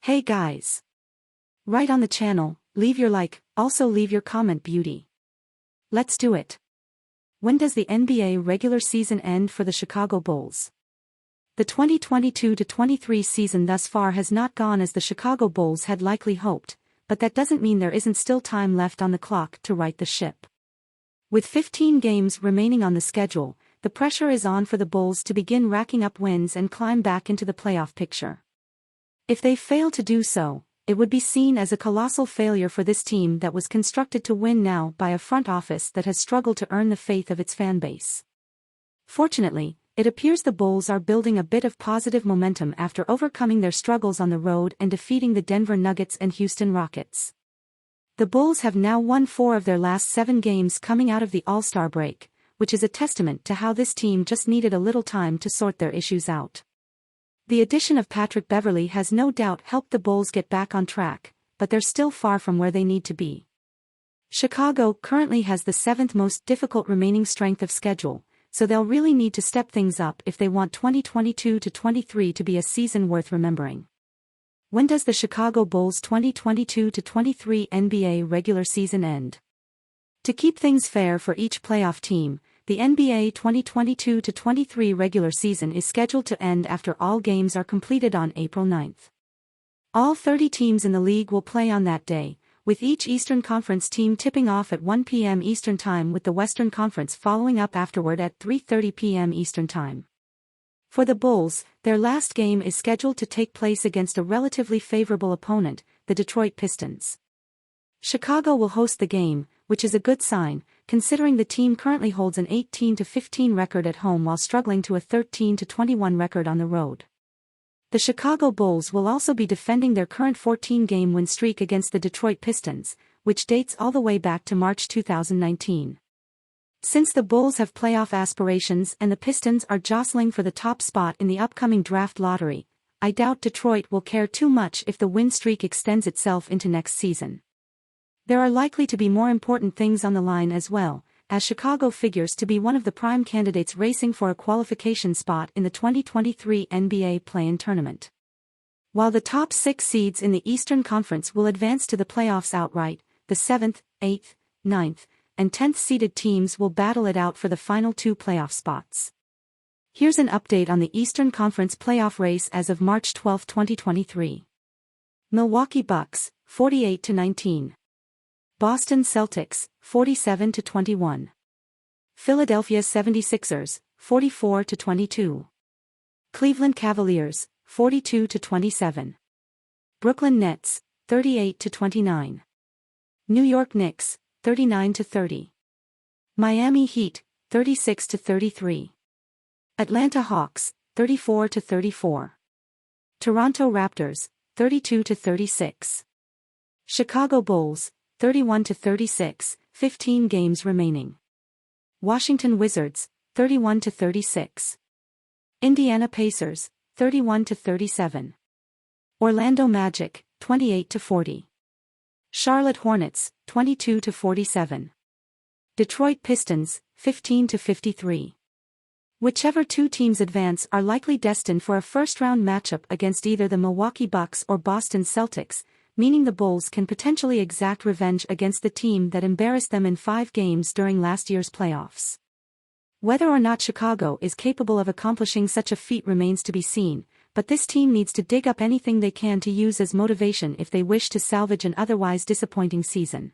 Hey guys! Right on the channel, leave your like, also leave your comment beauty. Let's do it. When does the NBA regular season end for the Chicago Bulls? The 2022-23 season thus far has not gone as the Chicago Bulls had likely hoped, but that doesn't mean there isn't still time left on the clock to right the ship. With 15 games remaining on the schedule, the pressure is on for the Bulls to begin racking up wins and climb back into the playoff picture. If they fail to do so, it would be seen as a colossal failure for this team that was constructed to win now by a front office that has struggled to earn the faith of its fan base. Fortunately, it appears the Bulls are building a bit of positive momentum after overcoming their struggles on the road and defeating the Denver Nuggets and Houston Rockets. The Bulls have now won 4 of their last 7 games coming out of the All-Star break, which is a testament to how this team just needed a little time to sort their issues out. The addition of Patrick Beverley has no doubt helped the Bulls get back on track, but they're still far from where they need to be. Chicago currently has the 7th most difficult remaining strength of schedule, so they'll really need to step things up if they want 2022-23 to be a season worth remembering. When does the Chicago Bulls 2022-23 NBA regular season end? To keep things fair for each playoff team, the NBA 2022-23 regular season is scheduled to end after all games are completed on April 9. All 30 teams in the league will play on that day, with each Eastern Conference team tipping off at 1 p.m. Eastern Time with the Western Conference following up afterward at 3:30 p.m. Eastern Time. For the Bulls, their last game is scheduled to take place against a relatively favorable opponent, the Detroit Pistons. Chicago will host the game, which is a good sign, considering the team currently holds an 18-15 record at home while struggling to a 13-21 record on the road. The Chicago Bulls will also be defending their current 14-game win streak against the Detroit Pistons, which dates all the way back to March 2019. Since the Bulls have playoff aspirations and the Pistons are jostling for the top spot in the upcoming draft lottery, I doubt Detroit will care too much if the win streak extends itself into next season. There are likely to be more important things on the line as well, as Chicago figures to be one of the prime candidates racing for a qualification spot in the 2023 NBA play-in tournament. While the top 6 seeds in the Eastern Conference will advance to the playoffs outright, the 7th, 8th, 9th, and 10th seeded teams will battle it out for the final 2 playoff spots. Here's an update on the Eastern Conference playoff race as of March 12, 2023. Milwaukee Bucks, 48-19. Boston Celtics, 47-21. Philadelphia 76ers, 44-22. Cleveland Cavaliers, 42-27. Brooklyn Nets, 38-29. New York Knicks, 39-30. Miami Heat, 36-33. Atlanta Hawks, 34-34. Toronto Raptors, 32-36. Chicago Bulls, 31-36, 15 games remaining. Washington Wizards, 31-36. Indiana Pacers, 31-37. Orlando Magic, 28-40. Charlotte Hornets, 22-47. Detroit Pistons, 15-53. Whichever 2 teams advance are likely destined for a first-round matchup against either the Milwaukee Bucks or Boston Celtics, meaning the Bulls can potentially exact revenge against the team that embarrassed them in 5 games during last year's playoffs. Whether or not Chicago is capable of accomplishing such a feat remains to be seen, but this team needs to dig up anything they can to use as motivation if they wish to salvage an otherwise disappointing season.